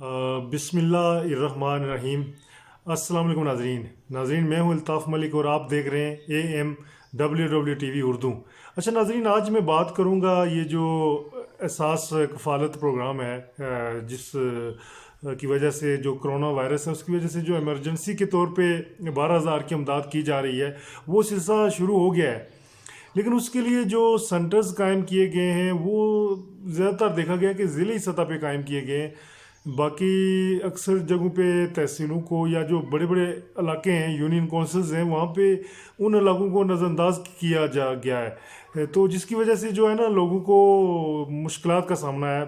बिस्मिल्लाहिर्रहमानिर्रहीम। अस्सलाम वालेकुम नाजरीन, मैं हूं अल्ताफ़ मलिक और आप देख रहे हैं AMWW TV उर्दू। अच्छा नाजरीन, आज मैं बात करूंगा ये जो एहसास कफ़ालत प्रोग्राम है, की वजह से जो कोरोना वायरस है उसकी वजह से जो इमरजेंसी के तौर पे 12,000 की इमदाद की जा रही है, वो सिलसिला शुरू हो गया है। लेकिन उसके लिए जो सेंटर्स कायम किए गए हैं वो ज़्यादातर देखा गया कि ज़िली सतह पे कायम किए गए हैं। बाकी अक्सर जगहों पे तहसीलों को या जो बड़े बड़े इलाके हैं, यूनियन कौंसल्स हैं, वहाँ पे उन इलाकों को नज़रअंदाज किया जा गया है, तो जिसकी वजह से जो है ना लोगों को मुश्किलात का सामना है।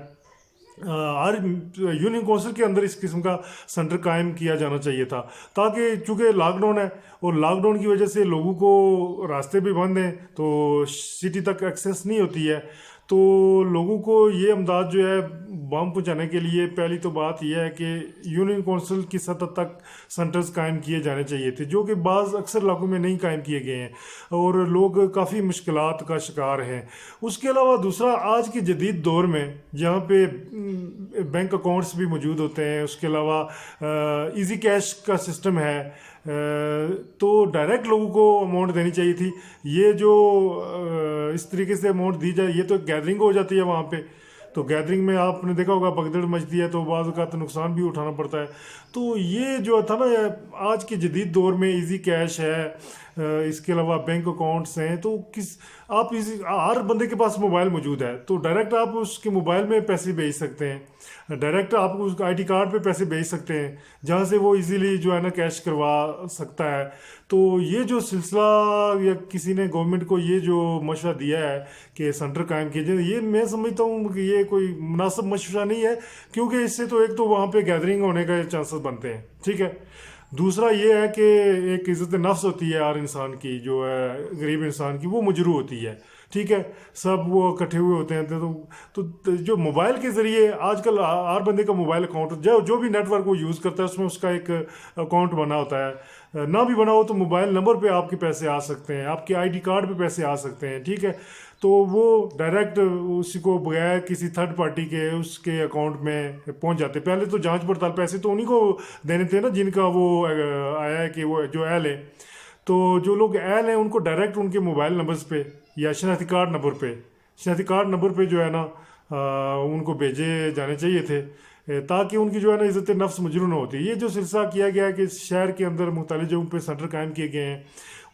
हर यूनियन कौंसिल के अंदर इस किस्म का सेंटर कायम किया जाना चाहिए था, ताकि चूँकि लॉकडाउन है और लॉकडाउन की वजह से लोगों को रास्ते भी बंद हैं, तो सिटी तक एक्सेस नहीं होती है। तो लोगों को ये अमदाद जो है बम पहुंचाने के लिए पहली तो बात यह है कि यूनियन कौंसिल की सतह तक सेंटर्स कायम किए जाने चाहिए थे, जो कि बाज़ अक्सर इलाकों में नहीं कायम किए गए हैं और लोग काफ़ी मुश्किलात का शिकार हैं। उसके अलावा दूसरा, आज के जदीद दौर में जहाँ पे बैंक अकाउंट्स भी मौजूद होते हैं, उसके अलावा इजी कैश का सिस्टम है, तो डायरेक्ट लोगों को अमाउंट देनी चाहिए थी। ये जो इस तरीके से अमाउंट दी जाए, ये तो गैदरिंग हो जाती है वहाँ पे, तो गैदरिंग में आपने देखा होगा भगदड़ मचती है, तो बाज़ का तो नुकसान भी उठाना पड़ता है। तो ये जो था ना, आज के जदीद दौर में इजी कैश है, इसके अलावा बैंक अकाउंट्स हैं, तो आप इसी हर बंदे के पास मोबाइल मौजूद है, तो डायरेक्ट आप उसके मोबाइल में पैसे भेज सकते हैं, डायरेक्ट आप उस आईडी कार्ड पे पैसे भेज सकते हैं, जहाँ से वो इजीली जो है ना कैश करवा सकता है। तो ये जो सिलसिला, या किसी ने गवर्नमेंट को ये जो मशवरा दिया है कि सेंटर कायम किए जाए, ये मैं समझता हूँ कि ये कोई मुनासिब मशवरा नहीं है, क्योंकि इससे तो एक तो वहाँ पे गैदरिंग होने का चांसेस बनते हैं, ठीक है। दूसरा ये है कि एक इज़्ज़त नफ्स होती है हर इंसान की, जो है गरीब इंसान की, वो मजरू होती है, ठीक है। सब वो इकट्ठे हुए होते हैं, तो जो मोबाइल के ज़रिए आजकल हर बंदे का मोबाइल अकाउंट, जो भी नेटवर्क वो यूज़ करता है उसमें उसका एक अकाउंट बना होता है। ना भी बना हो तो मोबाइल नंबर पे आपके पैसे आ सकते हैं, आपके आईडी कार्ड पे पैसे आ सकते हैं, ठीक है। तो वो डायरेक्ट उसी को बगैर किसी थर्ड पार्टी के उसके अकाउंट में पहुंच जाते। पहले तो जांच पड़ताल, पैसे तो उन्हीं को देने थे ना जिनका वो आया है कि वो जो एल है, तो जो लोग एल हैं उनको डायरेक्ट उनके मोबाइल नंबर्स पे या शनाख्ती कार्ड नंबर पे, जो है ना उनको भेजे जाने चाहिए थे, ताकि उनकी जो है ना इज़्ज़त नफ्स मजरू न होती। ये जो सिलसिला किया गया है कि शहर के अंदर मुख्तलिफ जगहों पे सेंटर कायम किए गए हैं,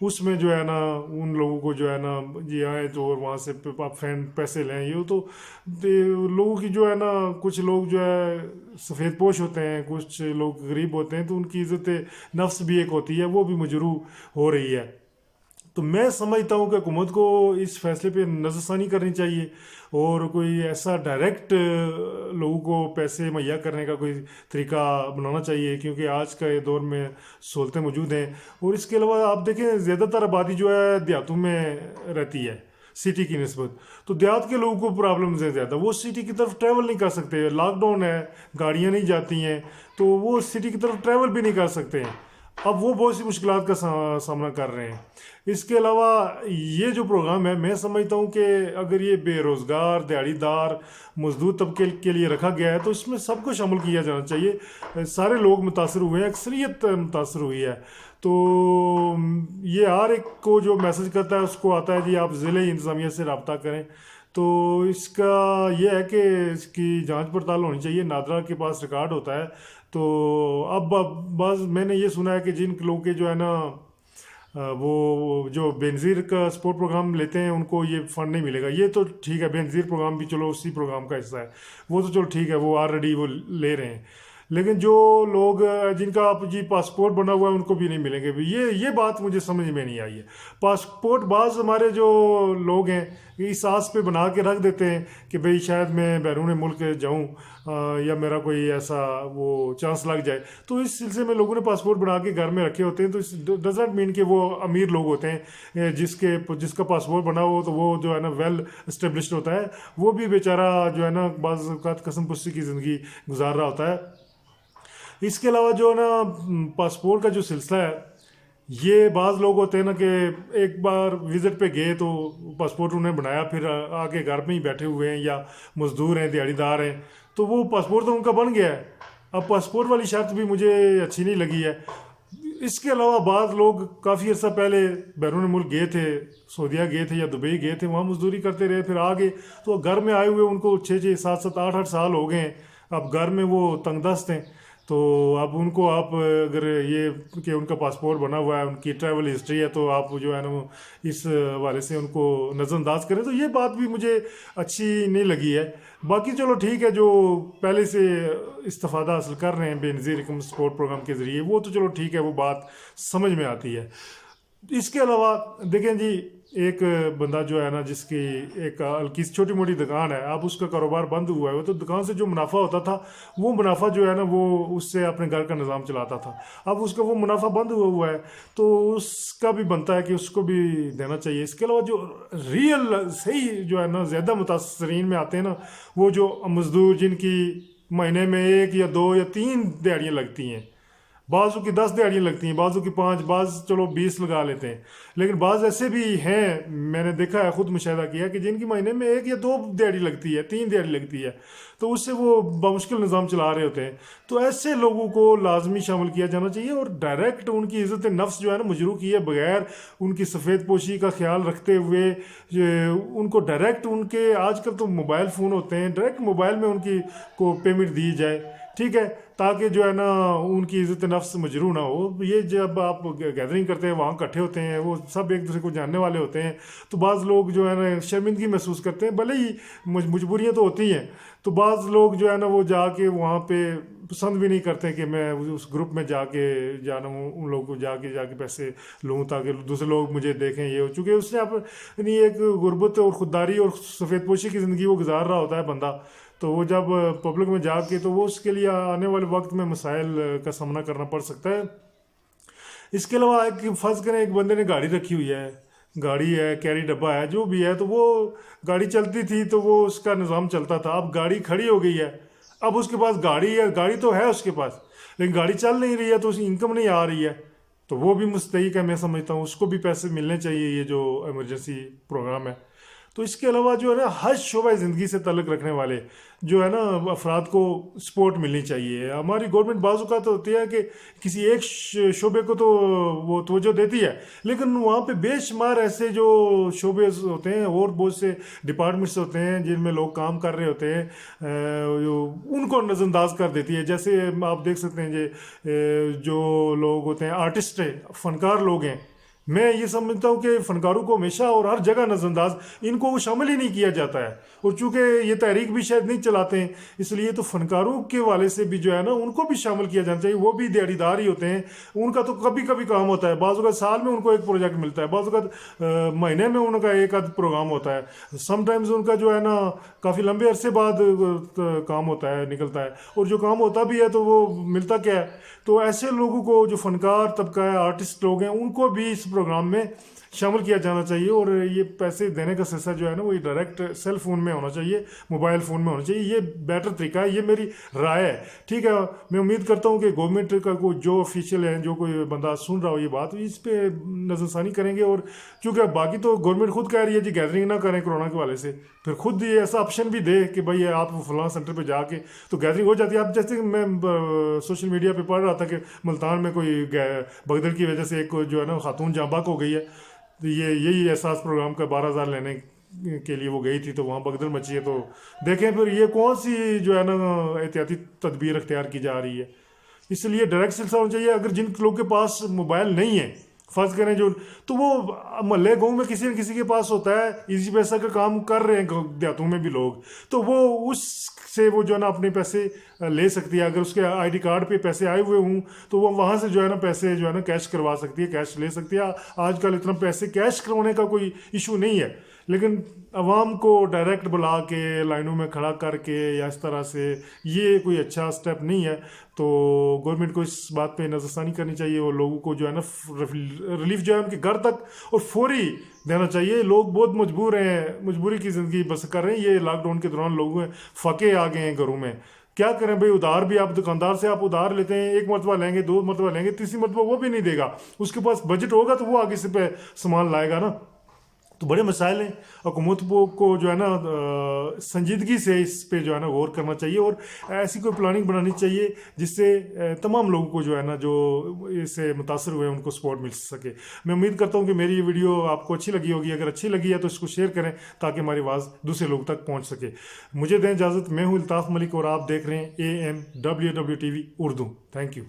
उसमें जो है ना उन लोगों को जो है ना ये आए तो और वहाँ से आप पैसे लें, ये तो लोगों की जो है ना, कुछ लोग जो है सफ़ेद पोश होते हैं, कुछ लोग गरीब होते हैं, तो उनकी इज़्ज़त नफ्स भी एक होती है, वो भी मजरू हो रही है। तो मैं समझता हूँ कि हुकूमत को इस फैसले पे नज़रसानी करनी चाहिए और कोई ऐसा डायरेक्ट लोगों को पैसे मुहैया करने का कोई तरीका बनाना चाहिए, क्योंकि आज का ये दौर में सहूलतें मौजूद हैं। और इसके अलावा आप देखें, ज़्यादातर आबादी जो है देहातों में रहती है सिटी की निस्बत, तो देहात के लोगों को प्रॉब्लम्स हैं ज़्यादा, वो सिटी की तरफ ट्रैवल नहीं कर सकते, लॉकडाउन है, गाड़ियाँ नहीं जाती हैं, तो वो सिटी की तरफ ट्रैवल भी नहीं कर सकते हैं। अब वो बहुत सी मुश्किलात का सामना कर रहे हैं। इसके अलावा ये जो प्रोग्राम है, मैं समझता हूँ कि अगर ये बेरोज़गार दिहाड़ीदार मजदूर तबके के लिए रखा गया है, तो इसमें सबको शामिल किया जाना चाहिए। सारे लोग मुतासर हुए हैं, अक्सरियत मुतासर हुई है, तो ये हर एक को जो मैसेज करता है उसको आता है जी आप ज़िले इंतज़ामिया से रब्ता करें। तो इसका यह है कि इसकी जांच पड़ताल होनी चाहिए, नादरा के पास रिकॉर्ड होता है। तो अब बस मैंने ये सुना है कि जिन लोगों के जो है ना वो जो बेनज़ीर का स्पोर्ट प्रोग्राम लेते हैं उनको ये फ़ंड नहीं मिलेगा। ये तो ठीक है, बेनज़ीर प्रोग्राम भी चलो उसी प्रोग्राम का हिस्सा है, वो तो चलो ठीक है, वो ऑलरेडी वो ले रहे हैं। लेकिन जो लोग जिनका आप जी पासपोर्ट बना हुआ है उनको भी नहीं मिलेंगे भी, ये बात मुझे समझ में नहीं आई है। पासपोर्ट बाज़ हमारे जो लोग हैं इस आस पे बना के रख देते हैं कि भाई शायद मैं बैरून मुल्क जाऊं, या मेरा कोई ऐसा वो चांस लग जाए, तो इस सिलसिले में लोगों ने पासपोर्ट बना के घर में रखे होते हैं। तो इस डजंट मीन कि वो अमीर लोग होते हैं, जिसका पासपोर्ट बना हो तो वो जो है ना वेल इस्टेब्लिश्ड होता है, वो भी बेचारा जो है ना बाज़ औक़ात कसम पुस्सी की ज़िंदगी गुजार रहा होता है। इसके अलावा जो है ना पासपोर्ट का जो सिलसिला है, ये बाज़ लोग होते हैं ना कि एक बार विज़िट पे गए तो पासपोर्ट उन्हें बनाया, फिर आके घर में ही बैठे हुए हैं, या मज़दूर हैं, दिहाड़ीदार हैं, तो वो पासपोर्ट तो उनका बन गया है। اب پاسپورٹ والی شرط بھی مجھے اچھی نہیں لگی ہے۔ اس کے علاوہ بعض لوگ کافی عرصہ پہلے بیرون ملک گئے تھے، سعودیہ گئے تھے یا دبئی گئے تھے، وہاں مزدوری کرتے رہے، پھر آگے تو گھر میں آئے ہوئے ان کو 6 7 8 سال ہو گئے ہیں، اب گھر میں وہ تنگ دست ہیں۔ تو اب ان کو آپ اگر یہ کہ ان کا پاسپورٹ بنا ہوا ہے، ان کی ٹریول ہسٹری ہے، تو آپ جو ہے نا اس حوالے سے ان کو نظر انداز کریں، تو یہ بات بھی مجھے اچھی نہیں لگی ہے۔ باقی چلو ٹھیک ہے، جو پہلے سے استفادہ حاصل کر رہے ہیں بے نظیر رقم سپورٹ پروگرام کے ذریعے، وہ تو چلو ٹھیک ہے، وہ بات سمجھ میں آتی ہے۔ اس کے علاوہ دیکھیں جی، ایک بندہ جو ہے نا جس کی ایک ہلکی چھوٹی موٹی دکان ہے، اب اس کا کاروبار بند ہوا ہے، تو دکان سے جو منافع ہوتا تھا وہ منافع جو ہے نا وہ اس سے اپنے گھر کا نظام چلاتا تھا، اب اس کا وہ منافع بند ہوا ہے، تو اس کا بھی بنتا ہے کہ اس کو بھی دینا چاہیے۔ اس کے علاوہ جو ریئل صحیح جو ہے نا زیادہ متاثرین میں آتے ہیں نا، وہ جو مزدور جن کی مہینے میں 1 یا 2 یا 3 دیہڑیاں لگتی ہیں، بعضوں کی 10 دیہڑیاں لگتی ہیں، بعضوں کی 5، بعض چلو 20 لگا لیتے ہیں، لیکن بعض ایسے بھی ہیں، میں نے دیکھا ہے، خود مشاہدہ کیا کہ جن کی مہینے میں 1 یا 2 دیہڑی لگتی ہے، 3 دیہڑی لگتی ہے، تو اس سے وہ بمشکل نظام چلا رہے ہوتے ہیں۔ تو ایسے لوگوں کو لازمی شامل کیا جانا چاہیے، اور ڈائریکٹ ان کی عزت نفس جو ہے نا مجروح کیے بغیر، ان کی سفید پوشی کا خیال رکھتے ہوئے، ان کو ڈائریکٹ ان کے آج کل تو موبائل فون ہوتے ہیں، ڈائریکٹ موبائل میں ان کی کو پیمنٹ دی جائے، ٹھیک ہے، تاکہ جو ہے نا ان کی عزت نفس مجروح نہ ہو۔ یہ جب آپ گیدرنگ کرتے ہیں، وہاں اکٹھے ہوتے ہیں، وہ سب ایک دوسرے کو جاننے والے ہوتے ہیں، تو بعض لوگ جو ہے نا شرمندگی محسوس کرتے ہیں، بھلے ہی مجبوریاں تو ہوتی ہیں، تو بعض لوگ جو ہے نا وہ جا کے وہاں پہ پسند بھی نہیں کرتے کہ میں اس گروپ میں جا کے جانا ہوں، ان لوگوں کو جا کے پیسے لوں تاکہ دوسرے لوگ مجھے دیکھیں، یہ ہو چونکہ اس نے اپنی ایک غربت اور خودداری اور سفید پوشی کی زندگی وہ گزار رہا ہوتا ہے بندہ، تو وہ جب پبلک میں جا کے، تو وہ اس کے لیے آنے والے وقت میں مسائل کا سامنا کرنا پڑ سکتا ہے۔ اس کے علاوہ ایک فرض کریں ایک بندے نے گاڑی رکھی ہوئی ہے، گاڑی ہے، کیری ڈبہ ہے، جو بھی ہے، تو وہ گاڑی چلتی تھی تو وہ اس کا نظام چلتا تھا، اب گاڑی کھڑی ہو گئی ہے، اب اس کے پاس گاڑی ہے، گاڑی تو ہے اس کے پاس، لیکن گاڑی چل نہیں رہی ہے، تو اس کی انکم نہیں آ رہی ہے، تو وہ بھی مستحق ہے، میں سمجھتا ہوں اس کو بھی پیسے ملنے چاہیے، یہ جو ایمرجنسی پروگرام ہے۔ تو اس کے علاوہ جو ہے نا ہر شعبہ زندگی سے تعلق رکھنے والے جو ہے نا افراد کو سپورٹ ملنی چاہیے۔ ہماری گورنمنٹ بعض اوقات ہوتی ہے کہ کسی ایک شعبے کو تو وہ توجہ دیتی ہے، لیکن وہاں پہ بے شمار ایسے جو شعبے ہوتے ہیں اور بہت سے ڈپارٹمنٹس ہوتے ہیں جن میں لوگ کام کر رہے ہوتے ہیں، ان کو نظر انداز کر دیتی ہے۔ جیسے آپ دیکھ سکتے ہیں جو لوگ ہوتے ہیں آرٹسٹ ہیں، فنکار لوگ ہیں، میں یہ سمجھتا ہوں کہ فنکاروں کو ہمیشہ اور ہر جگہ نظر انداز ان کو وہ شامل ہی نہیں کیا جاتا ہے، اور چونکہ یہ تحریک بھی شاید نہیں چلاتے ہیں، اس لیے تو فنکاروں کے والے سے بھی جو ہے نا ان کو بھی شامل کیا جانا چاہیے۔ وہ بھی دیہڑی دار ہی ہوتے ہیں، ان کا تو کبھی کبھی کام ہوتا ہے، بعض اوقات سال میں ان کو ایک پروجیکٹ ملتا ہے، بعض اوقات مہینے میں ان کا ایک آدھ پروگرام ہوتا ہے، سم ٹائمز ان کا جو ہے نا کافی لمبے عرصے بعد کام ہوتا ہے، نکلتا ہے، اور جو کام ہوتا بھی ہے تو وہ ملتا کیا ہے۔ تو ایسے لوگوں کو جو فنکار طبقہ ہے، آرٹسٹ لوگ ہیں، ان کو بھی اس پروگرام میں شامل کیا جانا چاہیے، اور یہ پیسے دینے کا سلسلہ جو ہے نا وہ ڈائریکٹ سیل فون میں ہونا چاہیے، موبائل فون میں ہونا چاہیے، یہ بیٹر طریقہ ہے، یہ میری رائے ہے، ٹھیک ہے۔ میں امید کرتا ہوں کہ گورنمنٹ کا کوئی جو آفیشیل ہے، جو کوئی بندہ سن رہا ہو یہ بات، اس پہ نظر ثانی کریں گے، اور چونکہ باقی تو گورنمنٹ خود کہہ رہی ہے جی گیدرنگ نہ کریں کرونا کے والے سے، پھر خود یہ ایسا آپشن بھی دے کہ بھائی آپ فلاں سینٹر پہ جا کے تو گیدرنگ ہو جاتی ہے۔ اب جیسے میں سوشل میڈیا پہ پڑھ رہا تھا کہ ملتان میں کوئی بگدڑ کی وجہ سے ایک جو ہے نا خاتون جاں بحق ہو گئی ہے، تو یہی احساس پروگرام کا 12,000 لینے کے لیے وہ گئی تھی، تو وہاں بگدڑ مچی ہے، تو دیکھیں پھر یہ کون سی جو ہے نا احتیاطی تدبیر اختیار کی جا رہی ہے۔ اس لیے ڈائریکٹ سلسلہ ہونا چاہیے۔ اگر جن لوگ کے پاس موبائل نہیں ہے، فرض کریں جو، تو وہ محلے گاؤں میں کسی نہ کسی کے پاس ہوتا ہے، ایزی پیسہ کا کام کر رہے ہیں دیہاتوں میں بھی لوگ، تو وہ اس سے وہ جو ہے نا اپنے پیسے لے سکتی ہے۔ اگر اس کے آئی ڈی کارڈ پہ پیسے آئے ہوئے ہوں تو وہ وہاں سے جو ہے نا پیسے جو ہے نا کیش کروا سکتی ہے، کیش لے سکتی ہے۔ آج کل اتنا پیسے کیش کروانے کا کوئی ایشو نہیں ہے، لیکن عوام کو ڈائریکٹ بلا کے لائنوں میں کھڑا کر کے یا اس طرح سے یہ کوئی اچھا سٹیپ نہیں ہے۔ تو گورنمنٹ کو اس بات پہ نظر ثانی کرنی چاہیے، اور لوگوں کو جو ہے نا ریلیف جو ہے ان کے گھر تک اور فوری دینا چاہیے۔ لوگ بہت مجبور ہیں، مجبوری کی زندگی بسر کر رہے ہیں، یہ لاک ڈاؤن کے دوران لوگوں میں فاقے آ گئے ہیں گھروں میں، کیا کریں بھائی، ادھار بھی آپ دکاندار سے آپ ادھار لیتے ہیں، 1 مرتبہ لیں گے، 2 مرتبہ لیں گے، تیسری مرتبہ وہ بھی نہیں دے گا، اس کے پاس بجٹ ہوگا تو وہ آگے سے پہ سامان لائے گا نا۔ तो बड़े मसाइल हैं। हुकूमत को जो है ना संजीदगी से इस पे जो है ना गौर करना चाहिए और ऐसी कोई प्लानिंग बनानी चाहिए जिससे तमाम लोगों को जो है ना जो इससे मुतासर हुए उनको सपोर्ट मिल सके। मैं उम्मीद करता हूँ कि मेरी ये वीडियो आपको अच्छी लगी होगी। अगर अच्छी लगी है तो इसको शेयर करें ताकि हमारी आवाज़ दूसरे लोगों तक पहुँच सके। मुझे दें इजाज़त, मैं हूँ इल्ताफ़ मलिक और आप देख रहे हैं AMWW TV Urdu. Thank you.